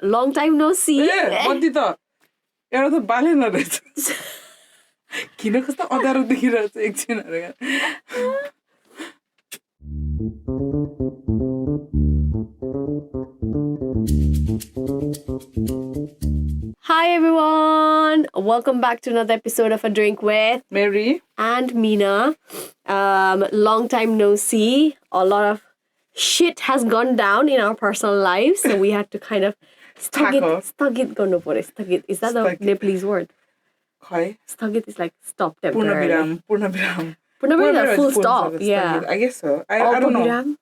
long time no see. कति त एउटा त बालेन रहेछ किन कस्तो अँध्यारो देखिरहेछ एकछिन Hi everyone, welcome back to another episode of A Drink with Mary and Meena. Long time no see. A lot of shit has gone down in our personal lives, so we had to kind of stagit गर्नु पर्यो. Stagit, is that the Nepalese word? खै Stagit is like stop temporarily. पूर्ण Punabhiram, full stop. Yeah. I guess so. I don't know.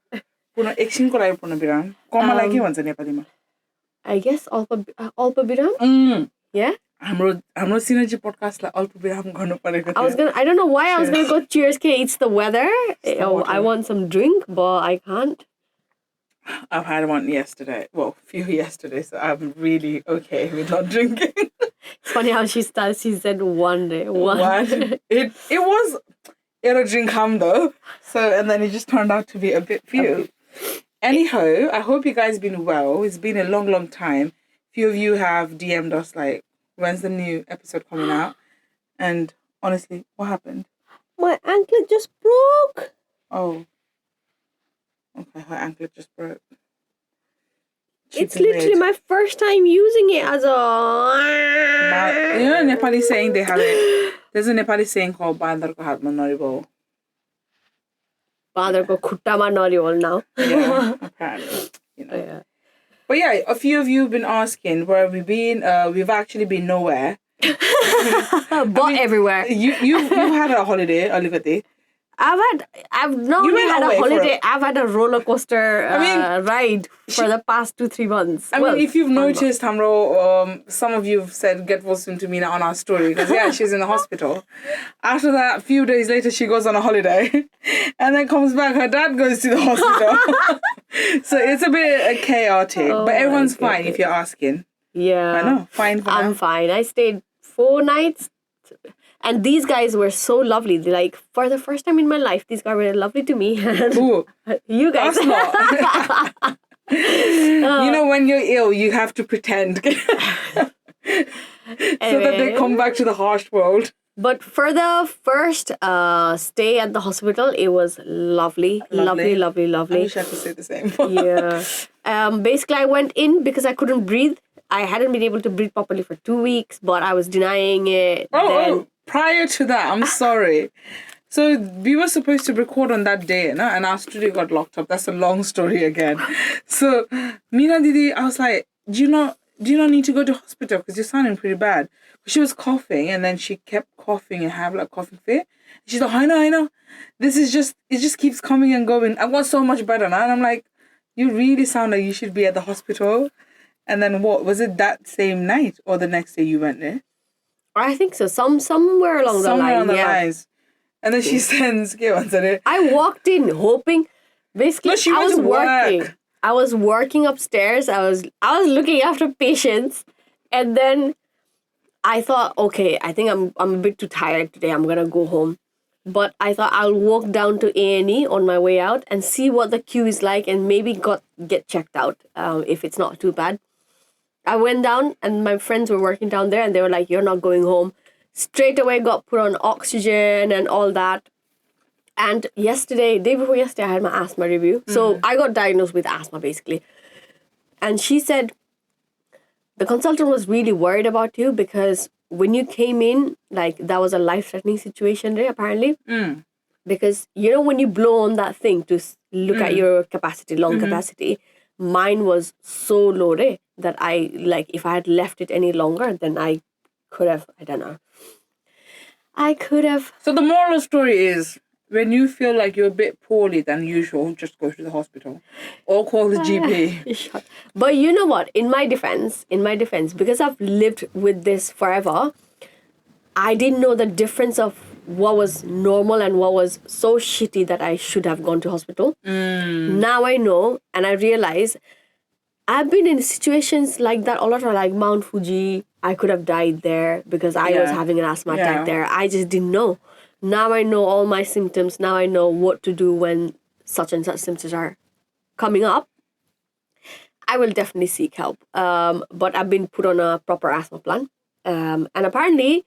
पूर्ण एकछिनको लागि पूर्ण विराम. कमलाई के भन्छ नेपालीमा? I guess Alpabiram. Yeah. हाम्रो synergy podcast लाई अल्प विराम गर्नु परेको थियो. I don't know why I was gonna go cheers. It's the weather. I want some drink, but I can't. I've had one yesterday. Well, few yesterday, so I'm really okay with not drinking. It's funny how she said one day. One. It was a drink though. So and then it just turned out to be a bit few. Anyhow, I hope you guys been well. It's been a long time. Few of you have DM'd us like, when's the new episode coming out? And honestly, what happened? My anklet just broke. Oh. Okay, her anklet just broke. It's literally my first time using it as a... You know Nepali saying they have it. There's a Nepali saying called Bandarko Hatma Noribol. Bandarko Khuttama Noribol now. Yeah, apparently. You know. Yeah. But yeah, a few of you have been asking where have we been. We've actually been nowhere. Everywhere. You've had a holiday, Olivati. I've not only had a holiday, I've had a roller coaster ride for the past 2-3 months. I mean, if you've noticed, Hamro, some of you have said, get well soon to Meena on our story. Because, yeah, she's in the hospital. After that, a few days later, she goes on a holiday. And then comes back, her dad goes to the hospital. So it's a bit chaotic. But everyone's fine if you're asking. Yeah. I know, fine for I'm fine. I stayed 4 nights. And these guys were so lovely. They're like, for the first time in my life, these guys were lovely to me. Ooh, you guys. Us not. You know, when you're ill, you have to pretend. So that they come back to the harsh world. But for the first stay at the hospital, it was lovely. Lovely. I wish I could say the same. Yeah. Basically, I went in because I couldn't breathe. I hadn't been able to breathe properly for 2 weeks, but I was denying it. Prior to that, I'm sorry. So we were supposed to record on that day, no? And our studio got locked up. That's a long story again. So Meena Didi, I was like, do you not need to go to hospital because you're sounding pretty bad? She was coughing and then she kept coughing and have like coughing fit. She's like, I know. It just keeps coming and going. I got so much better now. And I'm like, you really sound like you should be at the hospital. And then what? Was it that same night or the next day you went there? I think so. Somewhere along the line. Somewhere on the lines. And then she sends... I walked in hoping... Basically, I was working. I was working upstairs. I was looking after patients. And then I thought, okay, I think I'm a bit too tired today. I'm going to go home. But I thought I'll walk down to A&E on my way out and see what the queue is like and maybe get checked out if it's not too bad. I went down and my friends were working down there and they were like, you're not going home. Straight away got put on oxygen and all that. And day before yesterday, I had my asthma review. So I got diagnosed with asthma basically. And she said, the consultant was really worried about you because when you came in, like that was a life-threatening situation there apparently. Because, you know, when you blow on that thing to look at your capacity, lung capacity, mine was so low that if I had left it any longer, then I could have, I don't know. So the moral of the story is, when you feel like you're a bit poorly than usual, just go to the hospital or call the GP. But you know what? In my defense, because I've lived with this forever, I didn't know the difference of what was normal and what was so shitty that I should have gone to hospital. Now I know, and I realize I've been in situations like that a lot, like Mount Fuji. I could have died there because I was having an asthma attack there. I just didn't know. Now I know all my symptoms. Now I know what to do when such and such symptoms are coming up. I will definitely seek help. But I've been put on a proper asthma plan. And apparently,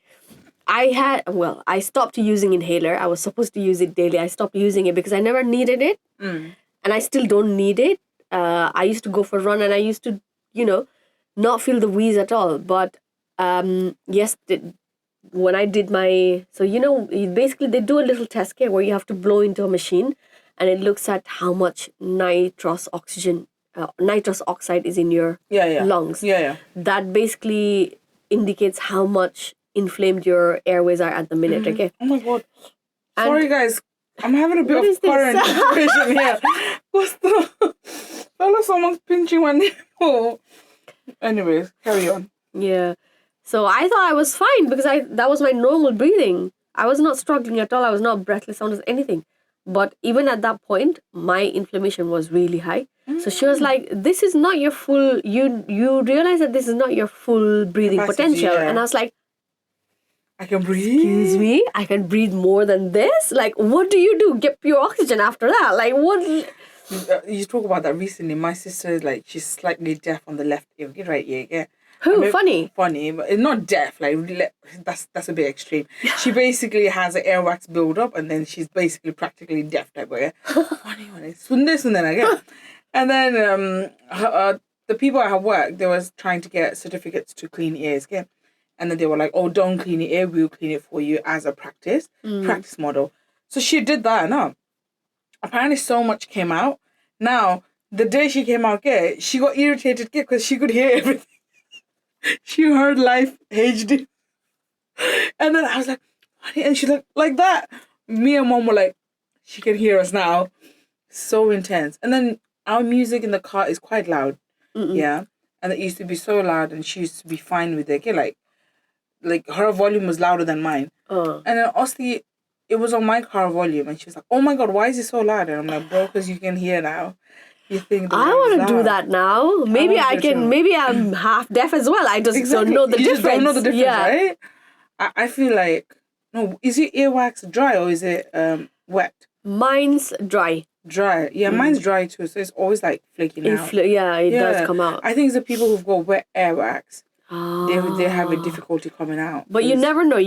I stopped using inhaler. I was supposed to use it daily. I stopped using it because I never needed it. And I still don't need it. I used to go for a run and I used to, not feel the wheeze at all. But yes, when I did basically they do a little test here where you have to blow into a machine and it looks at how much nitrous oxide is in your lungs. That basically indicates how much inflamed your airways are at the minute. Okay. Oh my God. Sorry, guys. I'm having a bit of current situation here. What's the... Fella, someone's pinching my nipple. Anyways, carry on. Yeah. So I thought I was fine because that was my normal breathing. I was not struggling at all. I was not breathless or anything. But even at that point, my inflammation was really high. So she was like, this is not your full... You realize that this is not your full breathing potential. Yeah. And I was like, I can breathe. Excuse me? I can breathe more than this? Like, what do you do? Get pure oxygen after that? Like, what... You talk about that recently. My sister, like, she's slightly deaf on the left ear. Right, yeah. Who? I mean, funny, but it's not deaf. Like, that's a bit extreme. She basically has an earwax build up, and then she's basically practically deaf type of. Yeah. Funny. Sunday again. And then the people at her work, they was trying to get certificates to clean ears. Yeah. And then they were like, "Oh, don't clean your ear. We'll clean it for you as a practice model." So she did that, no. Apparently, so much came out. Now, the day she came out, she got irritated because she could hear everything. She heard life HD. And then I was like, what? And she's like that. Me and Mom were like, she can hear us now. So intense. And then our music in the car is quite loud. Yeah. And it used to be so loud and she used to be fine with it. Like her volume was louder than mine. And then honestly, it was on my car volume. And she was like, oh my God, why is it so loud? And I'm like, bro, because you can hear now. You think I want to do that now. Maybe I can. Maybe I'm half deaf as well. I just don't know the difference. Just don't know the difference, right? I feel like is your earwax dry or is it wet? Mine's dry. Dry, yeah. Mine's dry too, so it's always like flaking out. It does come out. I think it's the people who've got wet earwax. They have a difficulty coming out. But you never know.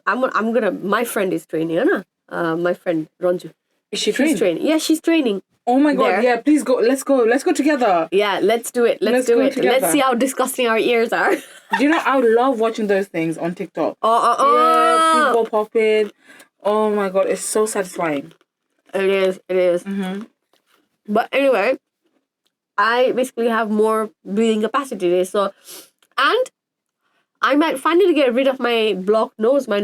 I'm gonna. My friend is training, Anna. My friend Ranju. Is she training? She's training. Yeah, she's training. Oh my God, yeah, please go. Let's go together. Yeah, let's do it. Let's do it. Together. Let's see how disgusting our ears are. Do you know, I love watching those things on TikTok. Yeah, people popping. Oh my God, it's so satisfying. It is. But anyway, I basically have more breathing capacity today. So, and I might finally get rid of my blocked nose, I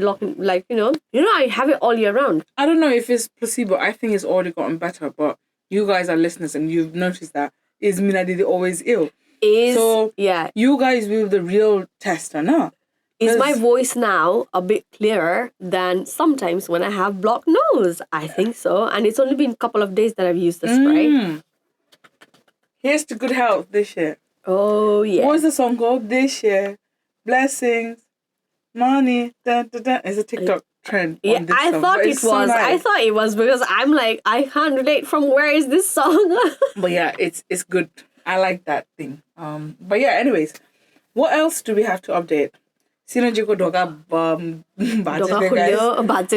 have it all year round. I don't know if it's placebo. I think it's already gotten better, but you guys are listeners and you've noticed that. Is Mina Didi always ill? You guys will the real tester, no? Is my voice now a bit clearer than sometimes when I have blocked nose? I think so. And it's only been a couple of days that I've used the spray. Here's to good health this year. Oh, yeah. What's the song called? This year. Blessings. Money. Dun, dun, dun. It's a TikTok trend. Yeah, I thought it was. So nice. I thought it was because I'm like, I can't relate from where is this song? But yeah, it's good. I like that thing. But yeah, anyways. What else do we have to update? Sinojiko doga baje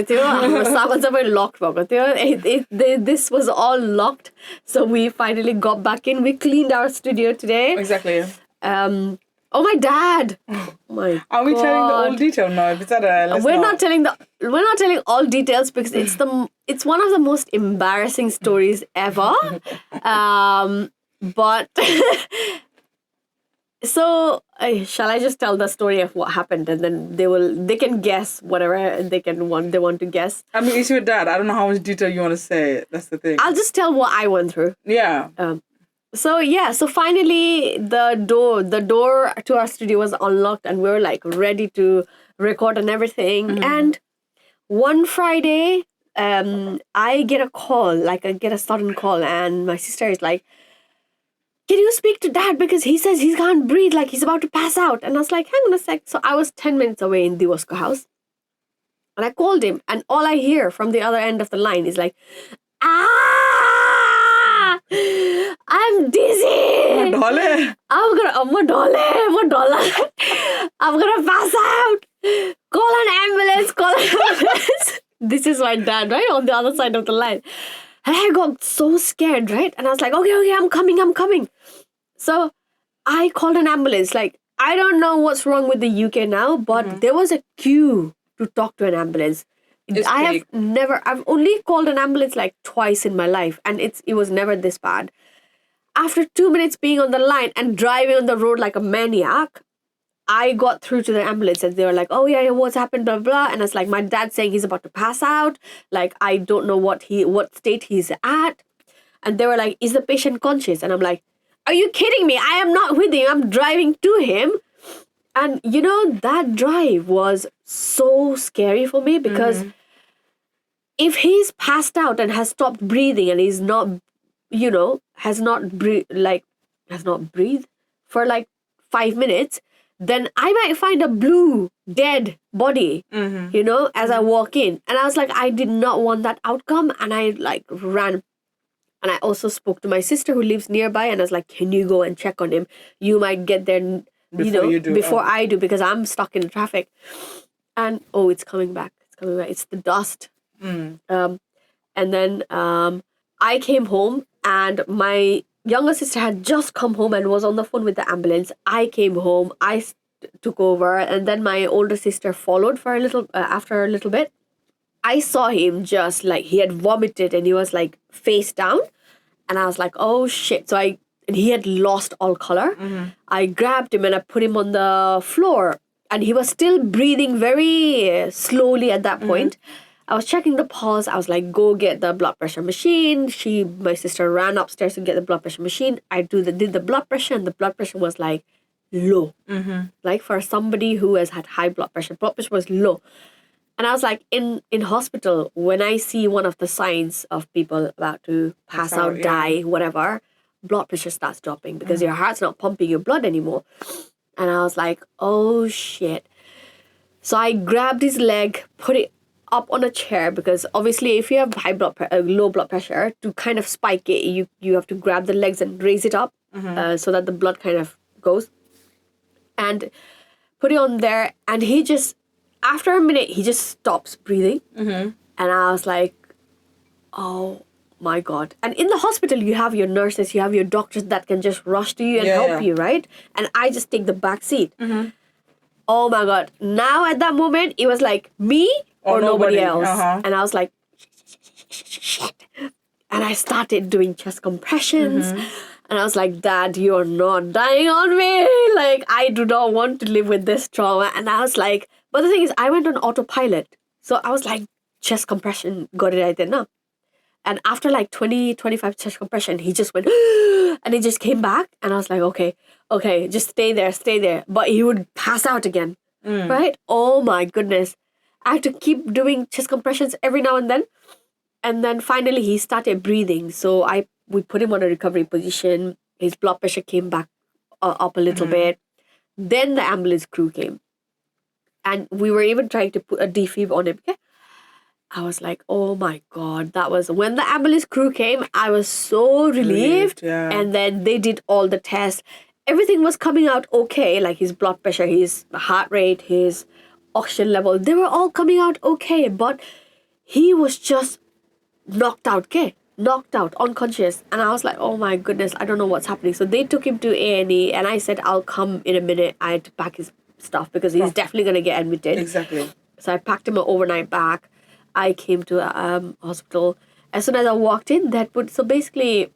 थियो सामान सबै locked भएको थियो. This was all locked, so we finally got back in. We cleaned our studio today. Exactly. Oh, my dad. Oh my God. Are we telling the all detail? No, we're not telling all details because it's one of the most embarrassing stories ever. But so shall I just tell the story of what happened and then they can guess whatever they want to guess. I mean, it's your dad. I don't know how much detail you want to say. That's the thing. I'll just tell what I went through. Yeah. So finally the door to our studio was unlocked and we were like ready to record and everything. And one Friday, I get a call, like I get a sudden call, and my sister is like, can you speak to dad because he says he can't breathe, like he's about to pass out. And I was like, hang on a sec. So I was 10 minutes away in Diwaska house and I called him and all I hear from the other end of the line is like, ah. I'm dizzy. Dollar. I'm gonna pass out. Call an ambulance. Call an ambulance. This is my dad, right? On the other side of the line. And I got so scared, right? And I was like, okay, I'm coming. So I called an ambulance. Like, I don't know what's wrong with the UK now, but there was a queue to talk to an ambulance. I've only called an ambulance like twice in my life, and it was never this bad. After 2 minutes being on the line and driving on the road like a maniac, I got through to the ambulance and they were like, oh yeah, what's happened, blah, blah. And it's like, my dad's saying he's about to pass out. Like, I don't know what state he's at. And they were like, is the patient conscious? And I'm like, are you kidding me? I am not with him. I'm driving to him. And that drive was so scary for me because if he's passed out and has stopped breathing and he's not, has not breathed for like 5 minutes, then I might find a blue dead body, as I walk in. And I was like, I did not want that outcome. And I like ran. And I also spoke to my sister who lives nearby. And I was like, can you go and check on him? You might get there, before I do, because I'm stuck in traffic. And, it's coming back. It's the dust. And then I came home and my younger sister had just come home and was on the phone with the ambulance. I came home. I took over. And then my older sister followed for after a little bit. I saw him just like he had vomited and he was like face down. And I was like, oh shit. So and he had lost all color. I grabbed him and I put him on the floor. And he was still breathing very slowly at that point. I was checking the pulse. I was like, go get the blood pressure machine. My sister ran upstairs to get the blood pressure machine. I did the blood pressure and the blood pressure was like low. Like for somebody who has had high blood pressure was low. And I was like, in hospital, when I see one of the signs of people about to pass out, die, whatever, blood pressure starts dropping because your heart's not pumping your blood anymore. And I was like, oh shit. So I grabbed his leg, put it up on a chair because obviously if you have low blood pressure, to kind of spike it, you have to grab the legs and raise it up so that the blood kind of goes. And put it on there, and he just, after a minute, he just stops breathing. And I was like, oh my God. And in the hospital, you have your nurses, you have your doctors that can just rush to you and help you, right? And I just take the back seat. Oh my God. Now at that moment, it was like me or nobody else. And I was like, shit. And I started doing chest compressions. And I was like, Dad, you're not dying on me. Like, I do not want to live with this trauma. And I was like, but the thing is, I went on autopilot. So I was like, chest compression, got it right there now. And after like 20, 25 chest compression, he just went, and he just came back. And I was like, okay, just stay there. But he would pass out again, right? Oh my goodness. I had to keep doing chest compressions every now and then. And then finally he started breathing. So we put him on a recovery position. His blood pressure came back up a little bit. Then the ambulance crew came. And we were even trying to put a defib on him. Okay? I was like, oh my God. That was when the ambulance crew came. I was so relieved. And then they did all the tests. Everything was coming out okay. Like his blood pressure, his heart rate, his oxygen level. They were all coming out okay. But he was just knocked out, okay? Knocked out, unconscious. And I was like, oh my goodness, I don't know what's happening. So they took him to A&E and I said, I'll come in a minute. I had to pack his stuff because he's definitely going to get admitted. Exactly. So I packed him an overnight back. I came to a hospital. As soon as I walked in, so basically,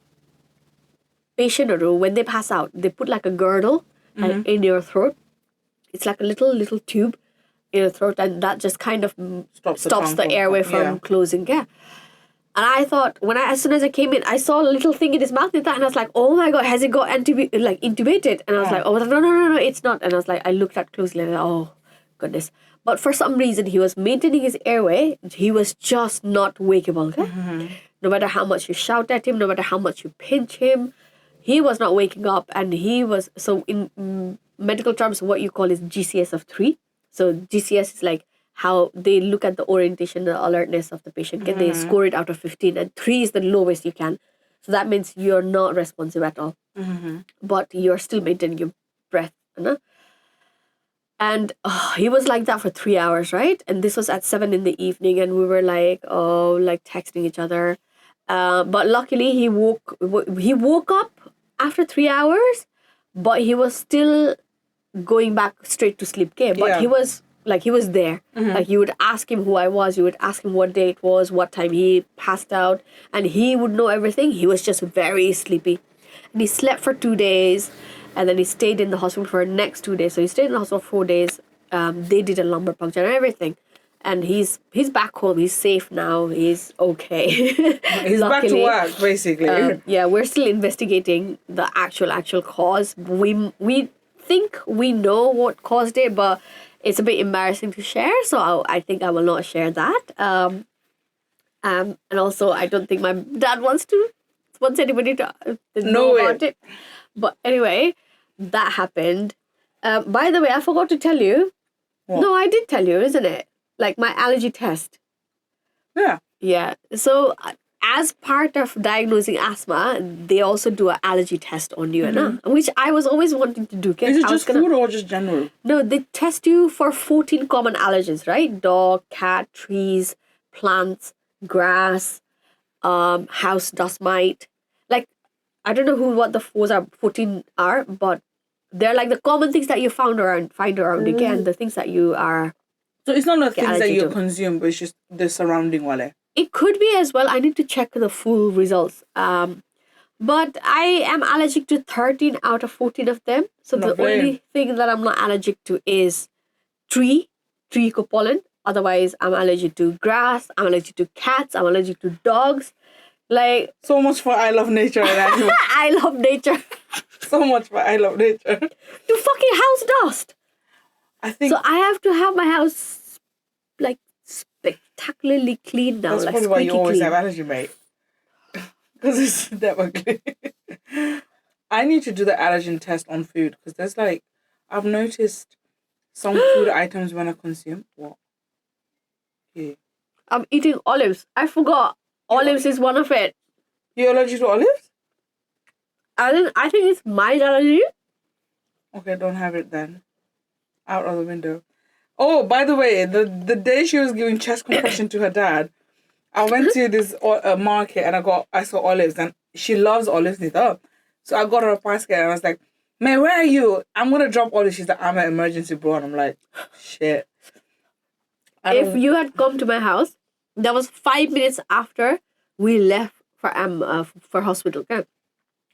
patient room, when they pass out, they put like a girdle in your throat. It's like a little tube in your throat, and that just kind of stops the airway from closing. Yeah. And I thought, as soon as I came in, I saw a little thing in his mouth and I was like, oh my God, has he got intubated? And I was like, oh, no, it's not. And I was like, I looked at closely and oh, goodness. But for some reason, he was maintaining his airway. He was just not wakeable. Okay? No matter how much you shout at him, no matter how much you pinch him, he was not waking up. And he was, so in medical terms, what you call is GCS of 3. So GCS is like how they look at the orientation, the alertness of the patient. They score it out of 15, and 3 is the lowest you can. So that means you're not responsive at all. But you're still maintaining your breath. You know? And he was like that for 3 hours, right? And this was at 7 in the evening, and we were like, texting each other. But luckily, he woke up after 3 hours, but he was still going back straight to sleep. Okay, but he was there. Like, you would ask him who I was, you would ask him what day it was, what time he passed out, and he would know everything. He was just very sleepy, and he slept for 2 days. And then he stayed in the hospital for the next 2 days. So he stayed in the hospital for 4 days. They did a lumbar puncture and everything. And he's back home. He's safe now. He's okay. He's back to work, basically. Yeah, we're still investigating the actual cause. We think we know what caused it, but it's a bit embarrassing to share. So I think I will not share that. And also, I don't think my dad wants anybody to know about it. But anyway, that happened. By the way, I forgot to tell you. What? No, I did tell you, isn't it? Like my allergy test. Yeah. Yeah. So as part of diagnosing asthma, they also do an allergy test on you, which I was always wanting to do. Is it just food or just general? No, they test you for 14 common allergens, right? Dog, cat, trees, plants, grass, house dust mite. Like, I don't know what the 14 are, but they're like the common things that you find around again, the things that you are. So it's not the things that you consume, but it's just the surrounding wale. It could be as well. I need to check the full results. But I am allergic to 13 out of 14 of them. So the only thing that I'm not allergic to is tree pollen. Otherwise, I'm allergic to grass. I'm allergic to cats. I'm allergic to dogs. Like, so much for I love nature and animals. I love nature. So much for I love nature. To fucking house dust. I think so. I have to have my house like spectacularly clean now. That's like probably why you always clean. have allergy, mate. Because it's never clean. I need to do the allergen test on food because there's like I've noticed some food items when I consume. What? Yeah. I'm eating olives. I forgot. Olives is one of it. You're allergic to olives? I think it's mild allergy. Okay, don't have it then. Out of the window. Oh, by the way, the day she was giving chest compression to her dad, I went to this market and I saw olives and she loves olives neither. So I got her a basket and I was like, "Man, where are you? I'm gonna drop olives." She's like, "I'm an emergency, bro," and I'm like, "Shit." If you had come to my house, that was 5 minutes after we left for hospital. Okay?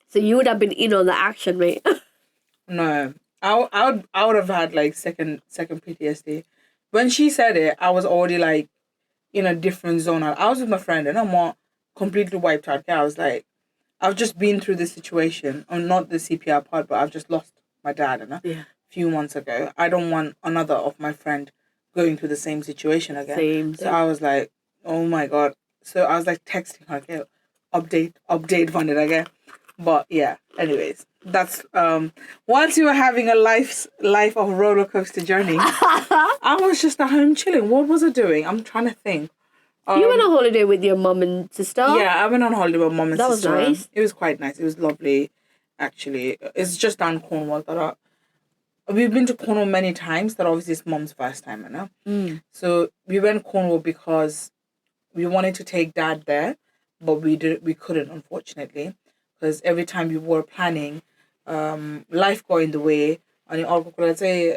So you would have been in on the action, mate. No, I would have had like second PTSD. When she said it, I was already like in a different zone. I was with my friend and I'm not completely wiped out. I was like, I've just been through this situation. I'm not the CPR part, but I've just lost my dad a few months ago. I don't want another of my friend going through the same situation again. Same. So I was like, oh my God. So I was like texting her, okay, update on it again. But yeah, anyways, that's once you were having a life of roller coaster journey, I was just at home chilling. What was I doing? I'm trying to think. You went on holiday with your mum and sister? Yeah, I went on holiday with mum and sister. That was nice. It was quite nice. It was lovely, actually. It's just down Cornwall. We've been to Cornwall many times. That obviously is mum's first time, you know. So we went Cornwall because we wanted to take dad there, but we couldn't, unfortunately, because every time we were planning, life got in the way. And let's say,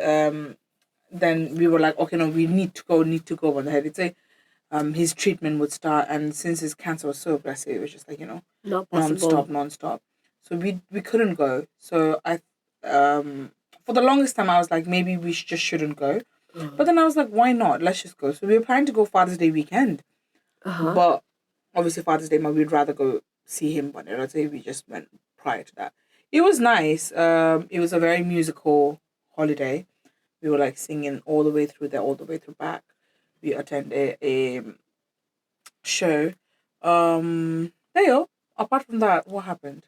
then we were like, okay, no, we need to go. And then he'd say, his treatment would start, and since his cancer was so aggressive, it was just like, not possible. non-stop. So we couldn't go. So I, for the longest time, I was like, maybe we just shouldn't go. But then I was like, why not? Let's just go. So we were planning to go Father's Day weekend. But obviously Father's Day, we'd rather go see him. But I'd say we just went prior to that. It was nice. It was a very musical holiday. We were like singing all the way through there, all the way through back. We attended a show. Apart from that, what happened?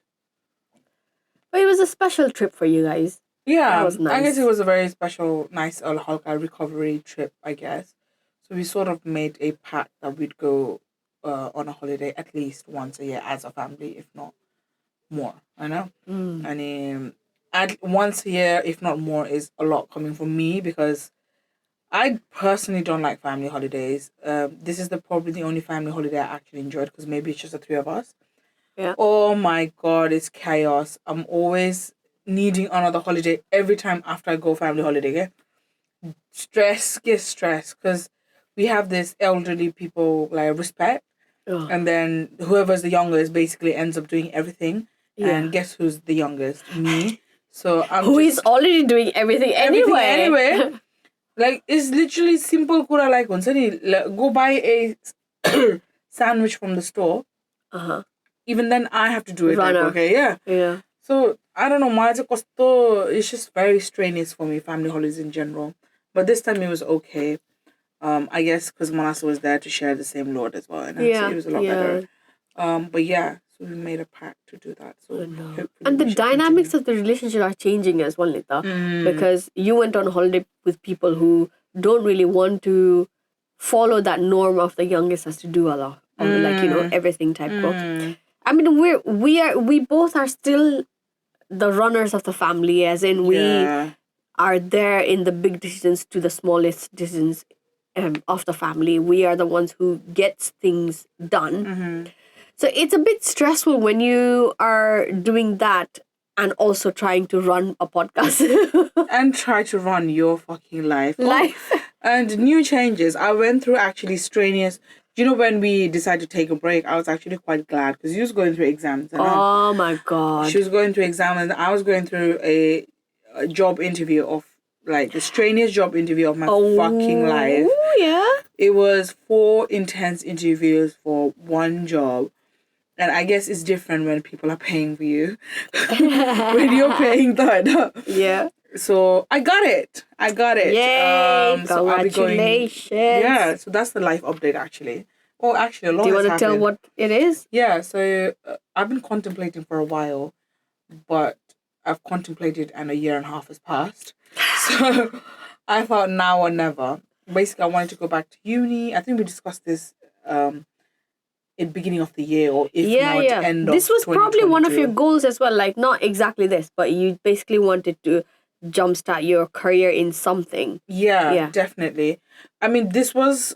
But it was a special trip for you guys. Yeah, that was nice. I guess it was a very special, nice recovery trip, I guess. So we sort of made a pact that we'd go on a holiday at least once a year as a family, if not more. I know. Mm. And at once a year, if not more, is a lot coming from me because I personally don't like family holidays. This is probably the only family holiday I actually enjoyed because maybe it's just the three of us. Yeah. Oh my god, it's chaos. I'm always needing another holiday every time after I go family holiday. Okay? Stress gets stress because we have this elderly people like respect, Oh. and then whoever's the youngest basically ends up doing everything. Yeah. And guess who's the youngest? Me. So I'm Who is just already doing everything everything anyway. anyway. Like it's literally simple. Kura like one. Go buy a sandwich from the store. Uh-huh. Even then, I have to do it. Like, Runner. okay, yeah. Yeah. So I don't know. It's just very strenuous for me. Family holidays in general, but this time it was okay. I guess because Manasa was there to share the same Lord as well, and so Yeah. it was a lot better. But yeah, so we made a pact to do that. So hopefully And the we shall dynamics continue. of the relationship are changing as well, Nita. Because you went on holiday with people who don't really want to follow that norm of the youngest has to do a lot of like, you know, everything type go. I mean, we both are still the runners of the family, as in we are there in the big decisions to the smallest decisions of the family. We are the ones who gets things done. So it's a bit stressful when you are doing that and also trying to run a podcast. And try to run your fucking life. Life. And new changes. I went through actually strenuous. You know, when we decided to take a break, I was actually quite glad because you was going through exams. Oh my God. She was going through exams and I was going through a job interview of like the strenuous job interview of my fucking life. Yeah. It was 4 intense interviews for one job. And I guess it's different when people are paying for you. When you're paying that. Yeah. So I got it. Yay! So I'll be going. Congratulations. Yeah, so that's the life update actually. Oh, actually, a lot Do you has want to tell happened. what it is? Yeah, so I've been contemplating for a while, but I've contemplated and a year and a half has passed. So I thought now or never. Basically, I wanted to go back to uni. I think we discussed this in beginning of the year or if not end This of was probably one of your 2022. goals as well. Like not exactly this, but you basically wanted to jumpstart your career in something. Yeah, definitely. I mean, this was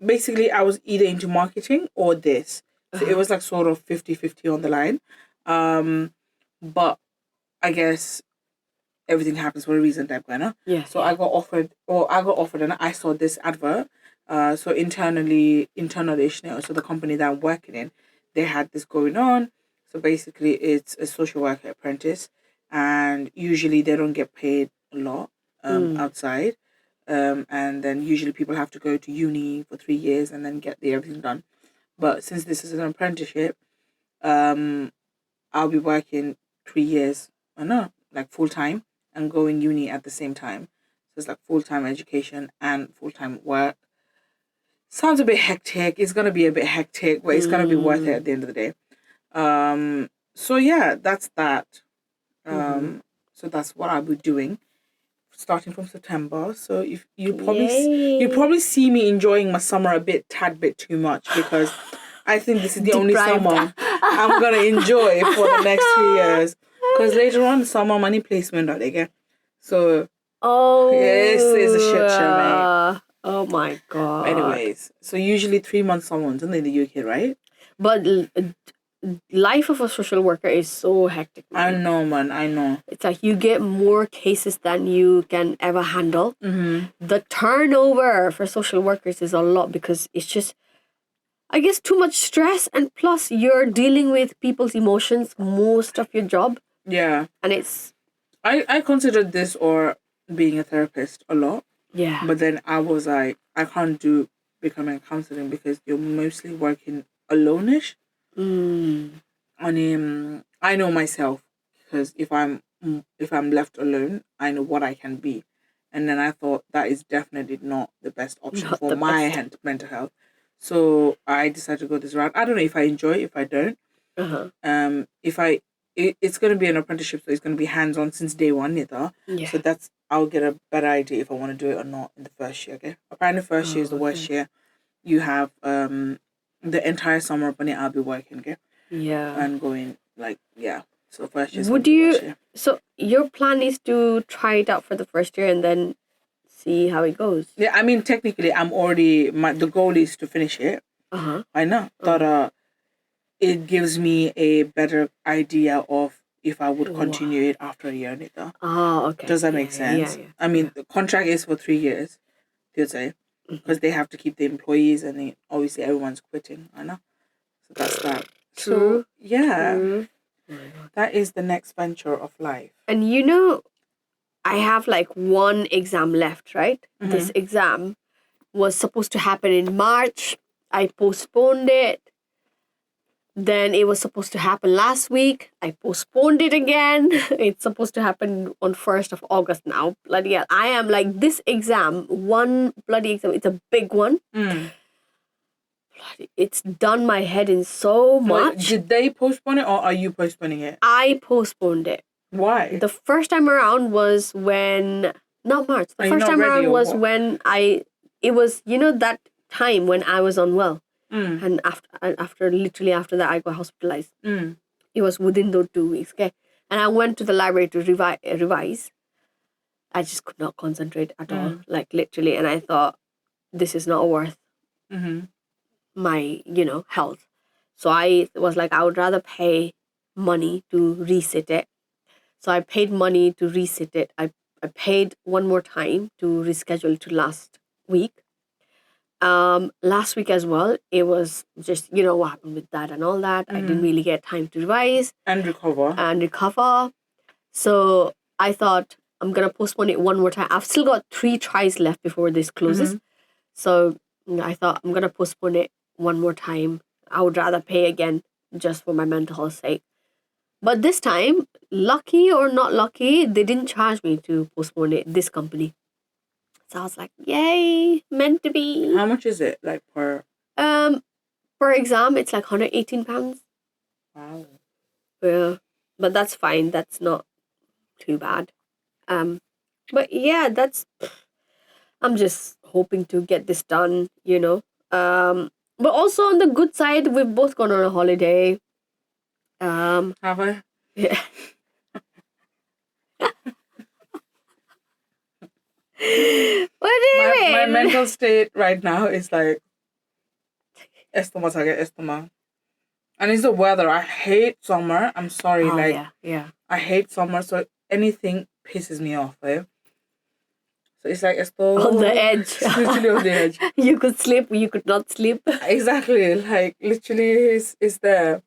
basically I was either into marketing or this. So it was like sort of 50-50 on the line. But I guess everything happens for a reason type kind. Yeah. So I got offered and I saw this advert. So internal-ish now. So the company that I'm working in, they had this going on. So basically it's a social worker apprentice and usually they don't get paid a lot outside. And then usually people have to go to uni for 3 years and then get everything done. But since this is an apprenticeship, I'll be working 3 years, like full time and going uni at the same time. So it's like full time education and full time work. Sounds a bit hectic. It's gonna be a bit hectic, but it's gonna be worth it at the end of the day. So yeah, that's that. So that's what I'll be doing starting from September. So if you probably see me enjoying my summer a tad bit too much because I think this is the only summer I'm gonna enjoy for the next 3 years. Because later on, summer money placement, are they get? So yes, it's a shit show, mate. Oh my God. Anyways, so usually 3 months someone's in the UK, right? But life of a social worker is so hectic, man. I know, man. I know. It's like you get more cases than you can ever handle. The turnover for social workers is a lot because it's just, I guess, too much stress. And plus, you're dealing with people's emotions most of your job. Yeah. And it's... I considered this or being a therapist a lot. Yeah. But then I was like, I can't do becoming a counseling because you're mostly working alone-ish. And I know myself because if I'm left alone, I know what I can be. And then I thought that is definitely not the best option for my mental health. So I decided to go this route. I don't know if I enjoy it, if I don't. It's going to be an apprenticeship, so it's going to be hands-on since day one, neither. Yeah. So I'll get a better idea if I want to do it or not in the first year, okay? Apparently first year is the worst year. You have the entire summer upon it I'll be working, okay? Yeah. and going like, yeah. So first year's Would gonna be you? worst year. So your plan is to try it out for the first year and then see how it goes. Yeah, I mean, technically, I'm already, the goal is to finish it. I know. But it gives me a better idea of if I would continue it after a year later. Oh, okay. Does that make sense? Yeah. I mean, the contract is for 3 years, you'd say, because they have to keep the employees and obviously everyone's quitting. I know. So that's that. True. So, yeah, True. that is the next venture of life. And I have like one exam left, right? This exam was supposed to happen in March. I postponed it. Then it was supposed to happen last week. I postponed it again. It's supposed to happen on 1st of August now. Bloody hell. I am like, this exam, one bloody exam, it's a big one. Bloody, it's done my head in so much. Wait, did they postpone it or are you postponing it? I postponed it. Why? The first time around was when, not March. The first time around was when it was, that time when I was unwell. And literally after that, I got hospitalized. It was within those 2 weeks, okay? And I went to the library to revise. I just could not concentrate at all, like literally. And I thought, this is not worth my, health. So I was like, I would rather pay money to resit it. So I paid money to resit it. I paid one more time to reschedule to last week. Last week as well, it was just, what happened with that and all that. I didn't really get time to revise. And recover. So I thought I'm going to postpone it one more time. I've still got 3 tries left before this closes. So I thought I'm going to postpone it one more time. I would rather pay again just for my mental health sake. But this time, lucky or not lucky, they didn't charge me to postpone it, this company. So I was like, yay, meant to be. How much is it, like, per exam? It's like £118. Wow. Yeah, but that's fine. That's not too bad. But yeah, I'm just hoping to get this done, But also on the good side, we've both gone on a holiday. Have I? Yeah. What do you mean? My mental state right now is like estoma. And it's the weather. I hate summer. I'm sorry. Yeah. I hate summer, so anything pisses me off, eh? So it's like esto on the edge. Literally on the edge. You could sleep, you could not sleep. Exactly. Like literally it's there.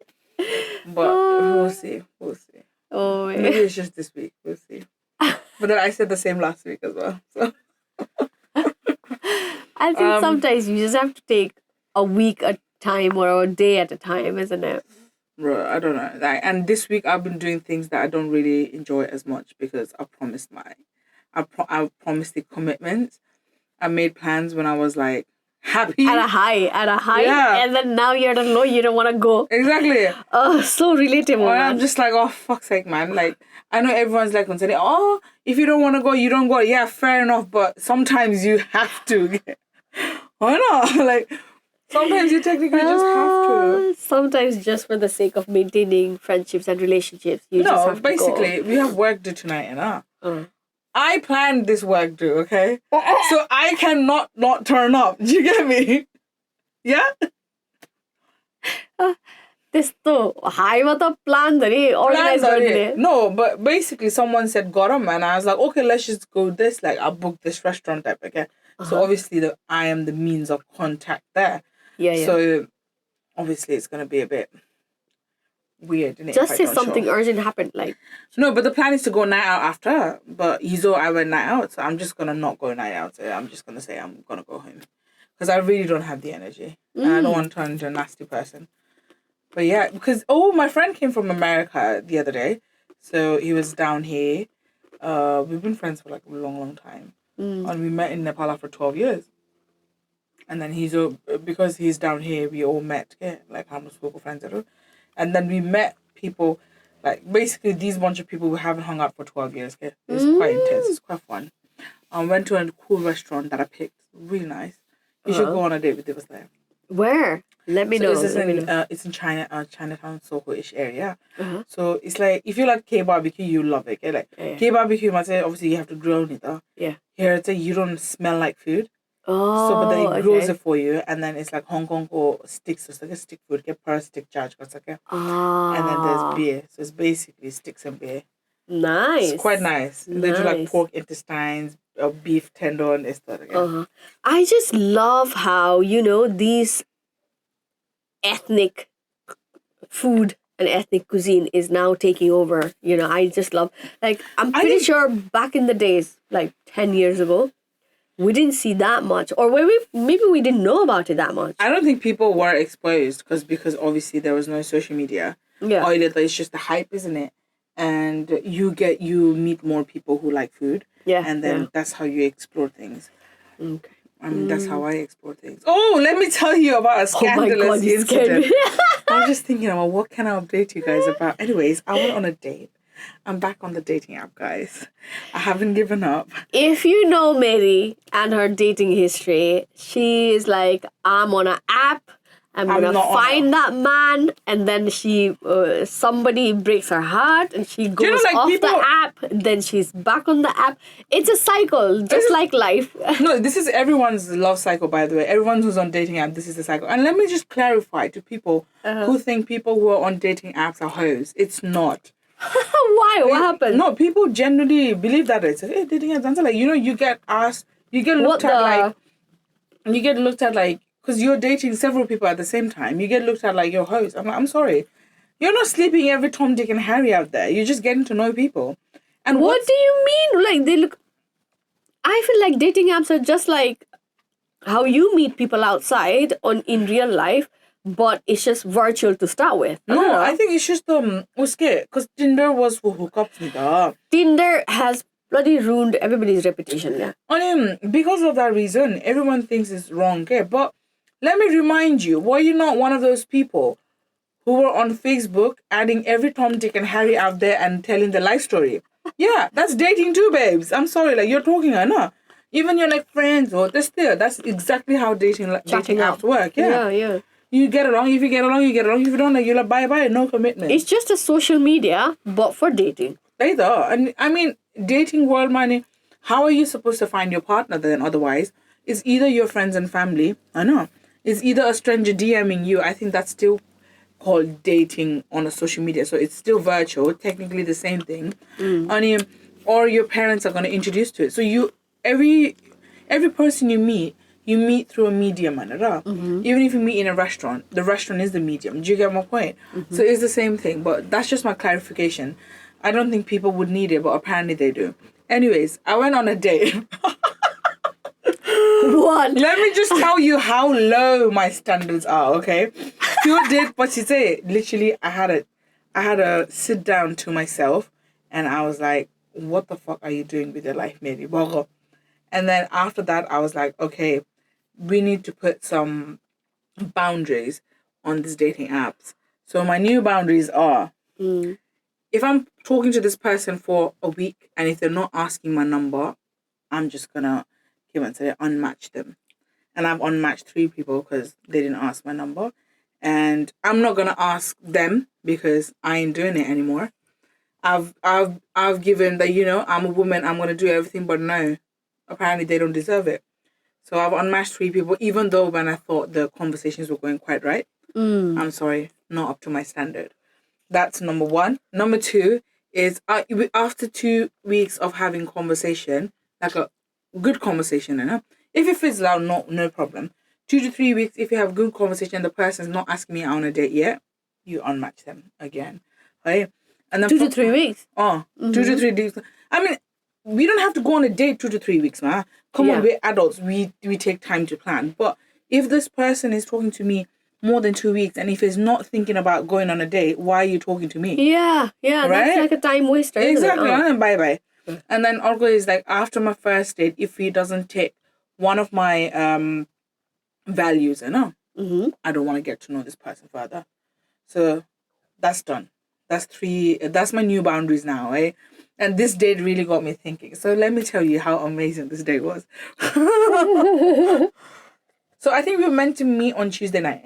But we'll see. Oh, yeah. Maybe it's just this week. We'll see. But then I said the same last week as well. So I think sometimes you just have to take a week at a time or a day at a time, isn't it? Bro, I don't know. And this week I've been doing things that I don't really enjoy as much because I promised I promised the commitments. I made plans when I was like happy. At a high. Yeah. And then now you're at a low, you don't want to go. Exactly. Oh, so relatable. I'm just like, oh, fuck's sake, man. Like, I know everyone's like saying, oh, if you don't want to go, you don't go. Yeah, fair enough. But sometimes you have to. Why not? Like, sometimes you technically just have to. Sometimes just for the sake of maintaining friendships and relationships, you just have to basically, we have work due tonight, I planned this work due, okay? So I cannot not turn up. Do you get me? Yeah? Testo high mata plan dari organize garne. No, but basically someone said Garam and I was like, okay, let's just go this. Like, I'll book this restaurant type, okay? So obviously I am the means of contact there. Yeah. So obviously it's going to be a bit weird, innit? Just say something urgent happened, like. No, but the plan is to go night out after. But I went night out, so I'm just gonna not go night out. So I'm just gonna say I'm gonna go home because I really don't have the energy, and I don't want to turn into a nasty person. But yeah, because my friend came from America the other day, so he was down here. We've been friends for like a long time, and we met in Nepal after 12 years. And then because he's down here, we all met, like how much local friends are. And then we met people, like basically these bunch of people we haven't hung out for 12 years. Okay? It's quite intense. It's quite fun. I went to a cool restaurant that I picked. Really nice. You should go on a date with us there. Where? Let me So know. this is Let me in know. it's in Chinatown, Soho-ish area. Uh-huh. So it's like if you like K barbecue, you love it. Okay? Like Yeah. K barbecue, must say obviously you have to grill it. Yeah. Here it's a you don't smell like food. So but then Oh, it grills okay. it for you, and then it's like Hong Kong or sticks. So it's like a stick food, get per stick charge, okay? And then there's Ah, beer. So it's basically sticks and beer. It's quite nice. nice. And they do like Nice. pork intestines, beef tendon, it's that again. Uh-huh. I just love how, these ethnic food and ethnic cuisine is now taking over. I just love, like, I'm I pretty think- sure back in the days, like 10 years ago, we didn't see that much, or maybe we didn't know about it that much. I don't think people were exposed because obviously there was no social media. Yeah. Or it's just the hype, isn't it? And you meet more people who like food. Yeah, And then yeah. that's how you explore things. Okay. I mean, that's how I explore things. Oh, let me tell you about a Oh my scandalous God, you scared incident. me. I was just thinking about what can I update you guys about. Anyways, I went on a date. I'm back on the dating app, guys. I haven't given up. If you know Mary and her dating history, she is like, I'm on an app. I'm gonna not on find that man, and then somebody breaks her heart, and she goes like, off people- the app. Then she's back on the app. It's a cycle, just like life. No, this is everyone's love cycle, by the way. Everyone who's on dating app, this is the cycle. And let me just clarify to people who think people who are on dating apps are hoes. It's not. Why? What happened? No, people generally believe that it's hey, dating apps. Like, you get asked, you get looked at like, because you're dating several people at the same time. You get looked at like you're host. I'm like, I'm sorry, you're not sleeping every Tom, Dick, and Harry out there. You're just getting to know people. And What do you mean? Like, they look. I feel like dating apps are just like how you meet people outside in real life, but it's just virtual to start with. No, I think it's just because Tinder was for hookups. Tinder has bloody ruined everybody's reputation. Yeah. Because of that reason, everyone thinks it's wrong. Okay, but let me remind you, were you not one of those people who were on Facebook adding every Tom, Dick, and Harry out there and telling the life story? Yeah, that's dating too, babes. I'm sorry, like you're talking, I know. Even you're like friends or this there. That's exactly how dating apps work. Yeah. Yeah. You get along. If you get along, you get along. If you don't, like you're like bye. No commitment. It's just a social media, but for dating. Either. And I mean, dating world money, how are you supposed to find your partner then otherwise? It's either your friends and family. I know. It's either a stranger DMing you. I think that's still called dating on a social media. So it's still virtual, technically the same thing. Or your parents are going to introduce to it. So every person you meet through a medium. Even if you meet in a restaurant, the restaurant is the medium. Do you get my point? So it's the same thing. But that's just my clarification. I don't think people would need it, but apparently they do. Anyways, I went on a date. What? Let me just tell you how low my standards are, okay? Pure date, but you say literally I had a sit down to myself and I was like, what the fuck are you doing with your life, Mary? And then after that I was like, okay, we need to put some boundaries on these dating apps. So my new boundaries are if I'm talking to this person for a week and if they're not asking my number, I'm just gonna unmatch them. And I've unmatched 3 people because they didn't ask my number. And I'm not gonna ask them because I ain't doing it anymore. I've given that, I'm a woman, I'm gonna do everything, but no. Apparently they don't deserve it. So I've unmatched 3 people, even though when I thought the conversations were going quite right. I'm sorry, not up to my standard. That's number 1. Number 2 is after 2 weeks of having conversation, like a good conversation, if it fizzles out, no problem. 2 to 3 weeks, if you have good conversation and the person's not asking me out on a date yet, you unmatch them again. Right? And then 2 to 3 weeks. 2 to 3 weeks. I mean, we don't have to go on a date 2 to 3 weeks, man. Come on, we're adults. We take time to plan. But if this person is talking to me more than 2 weeks, and if he's not thinking about going on a date, why are you talking to me? Yeah, right? That's like a time waster. Exactly. Isn't it? And bye. And then Olga is like, after my first date, if he doesn't take one of my values, I don't want to get to know this person further. So that's done. That's 3. That's my new boundaries now, eh? And this date really got me thinking. So let me tell you how amazing this date was. So I think we were meant to meet on Tuesday night,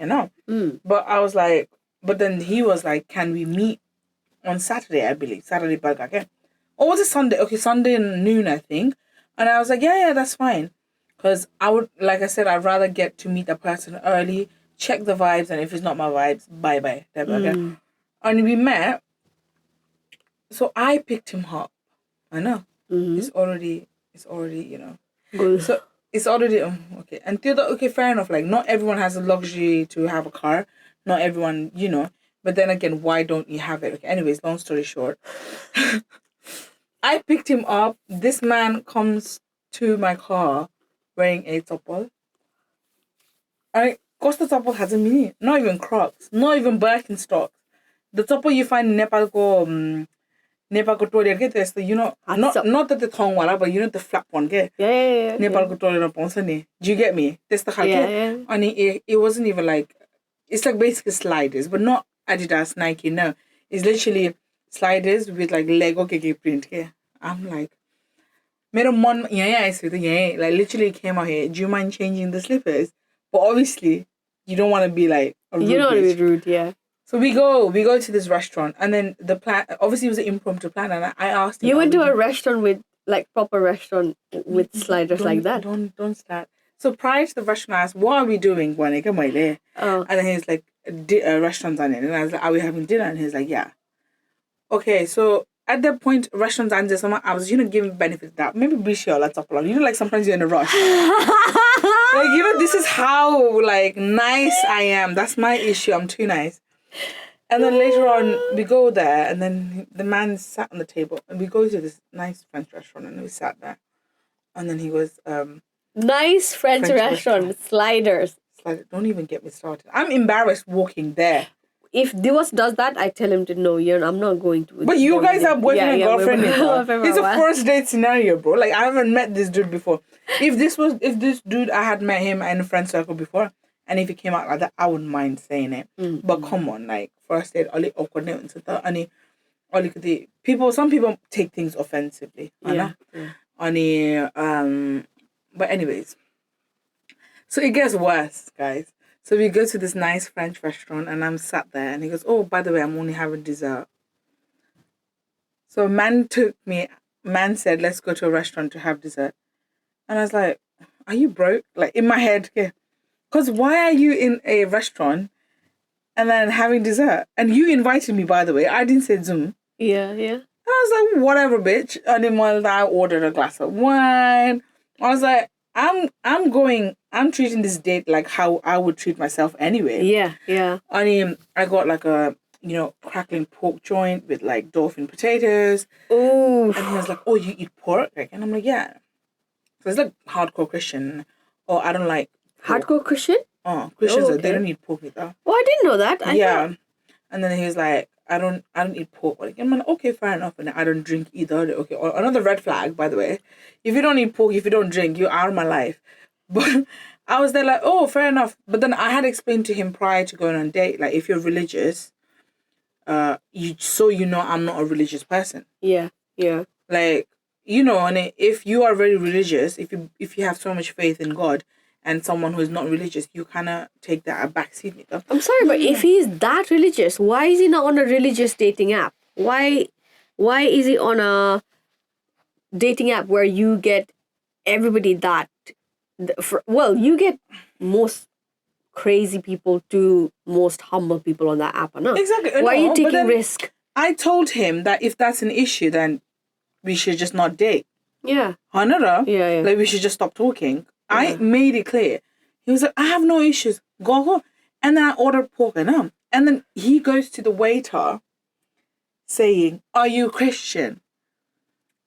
But I was like, but then he was like, can we meet on Saturday, I believe. Saturday burger, okay? Or was it Sunday? Okay, Sunday noon, I think. And I was like, yeah, that's fine. Because I would, like I said, I'd rather get to meet a person early, check the vibes, and if it's not my vibes, bye-bye. Okay? And we met. So I picked him up. I know. It's already, Good. So it's already, okay. And the other, okay, fair enough. Like, not everyone has the luxury to have a car. Not everyone, But then again, why don't you have it? Okay, anyways, long story short. I picked him up. This man comes to my car wearing a topple. Costa topple has a mini. Not even Crocs. Not even Birkenstocks. The topple you find in Nepal toilet get so not that the thong wala, but the flap one get. Yeah. Nepal toilet do you get me? That's the Yeah. And it wasn't even like, it's like basically sliders, but not Adidas, Nike, no. It's literally sliders with like Lego KK print here. I'm like, I said, like literally came out here. Do you mind changing the slippers? But obviously, you don't want to be like a rude You don't want to bitch. be rude, yeah. So we go to this restaurant, and then the plan, obviously it was an impromptu plan, and I asked him. You went to a restaurant with, like, proper restaurant with sliders like that? Don't start. So prior to the restaurant, I asked, what are we doing? Oh. And then he's like, restaurants on it. And I was like, are we having dinner? And he's like, yeah. Okay, so at that point, restaurants and I was, giving benefit of that. Maybe Bishio, let's up. Like sometimes you're in a rush. Like, this is how, like, nice I am. That's my issue. I'm too nice. And then later on, we go there, and then the man sat on the table, and we go to this nice French restaurant, and we sat there. And then he goes, nice French restaurant, sliders. Don't even get me started. I'm embarrassed walking there. If Diwas does that, I tell him to know, I'm not going to. But you guys are boyfriend and girlfriend. It's a first date scenario, bro. Like, I haven't met this dude before. If this dude, I had met him in a friend circle before, and if he came out like that, I wouldn't mind saying it. But come on, like, first date, some people take things offensively. Yeah. But anyways, so it gets worse, guys. So we go to this nice French restaurant, and I'm sat there, and he goes, oh, by the way, I'm only having dessert. So man said, let's go to a restaurant to have dessert. And I was like, are you broke? Like, in my head, yeah. Because why are you in a restaurant and then having dessert? And you invited me, by the way. I didn't say Zoom. Yeah. And I was like, whatever, bitch. And then I ordered a glass of wine. I was like, I'm treating this date like how I would treat myself anyway. Yeah. I got like a, crackling pork joint with like dolphin potatoes. Ooh. And he was like, oh, you eat pork? And I'm like, yeah. So it's like hardcore Christian. Or I don't like pork. Hardcore Christian? Oh, Christians, they don't eat pork either. Oh, I didn't know that. Yeah. And then he was like, I don't eat pork. Like, I'm like, okay, fair enough. And I don't drink either. Okay, another red flag, by the way. If you don't eat pork, if you don't drink, you're out of my life. But I was there like, oh, fair enough. But then I had explained to him prior to going on a date, like, if you're religious, I'm not a religious person. Yeah. Like, and if you are very religious, if you have so much faith in God, and someone who is not religious, you kind of take that a backseat. I'm sorry, but if he's that religious, why is he not on a religious dating app? Why is he on a dating app where you get everybody you get most crazy people to most humble people on that app, or not? Exactly. Why are you taking risk? I told him that if that's an issue, then we should just not date. Yeah. Yeah. Like, we should just stop talking. Yeah. I made it clear. He was like, I have no issues. Go. And then I ordered pork and then he goes to the waiter saying, are you Christian?